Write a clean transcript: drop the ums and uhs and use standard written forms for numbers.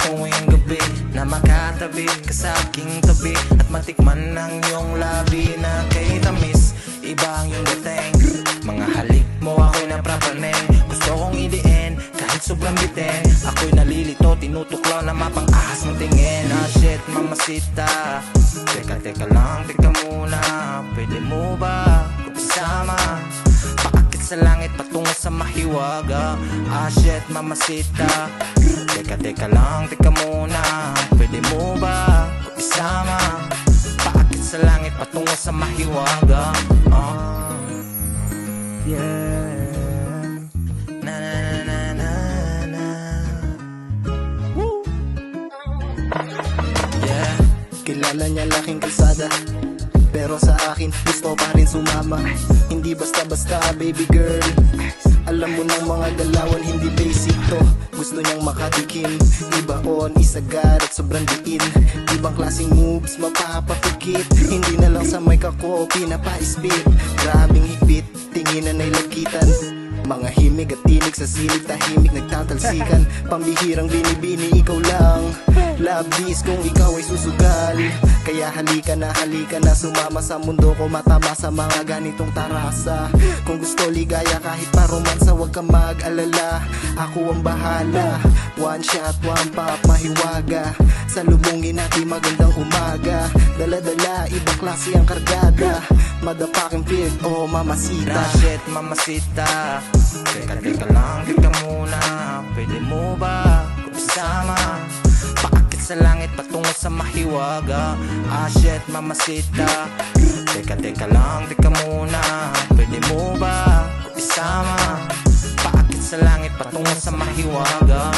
tuwing gabi na makatabi ka sa aking tabi at matikman ng iyong labi na kay tamis. Iba ang iyong dating, mga halik mo ako'y naprapaneng. Gusto kong idiin kahit sobrang bitin. Ako'y nalilito, tinutuklaw na mapang-ahas mong tingin. Ah shit, mamasita. Teka lang, teka muna. Pwede mo ba ko isama? Paakit sa langit patungo sa mahiwaga. Ah shit, mamasita. Teka lang, teka muna. Pwede mo ba ko isama? Paakit sa langit patungo sa mahiwaga. Yeah. Na na na na na. Woo. Yeah. Kilala niya laking kalsada, pero sa akin gusto pa rin sumama. Hindi basta-basta baby girl. Alam mo ng mga galawan, hindi basic to. Gusto niyang makatikim, ibaon, isagar at sobrang diin. Ibang klaseng moves, mapapapikit. Hindi na lang sa mic ako, pinapa-spit. Grabing higpit, tinginan ay lagitan. Mga himig at tinig sa silid, tahimik nagtatalsikan. Pambihirang binibini, ikaw lang. Love this kung ikaw ay susugal. Kaya halika na sumama sa mundo ko, matama sa mga ganitong tarasa. Kung gusto ligaya kahit pa romansa, huwag kang mag-alala. Ako ang bahala. One shot, one pop, mahiwaga. Salubungin natin magandang umaga. Dala-dala, ibang klase ang kargada. Madapaking feel, oh mamasita. Nah shit, mamasita. Teka lang, teka muna. Pwede mo ba ko isama? Paakit sa langit patungo sa mahiwaga. Ah shit, mamasita. Teka lang, teka muna. Pwede mo ba ko isama? Paakit sa langit patungo sa mahiwaga.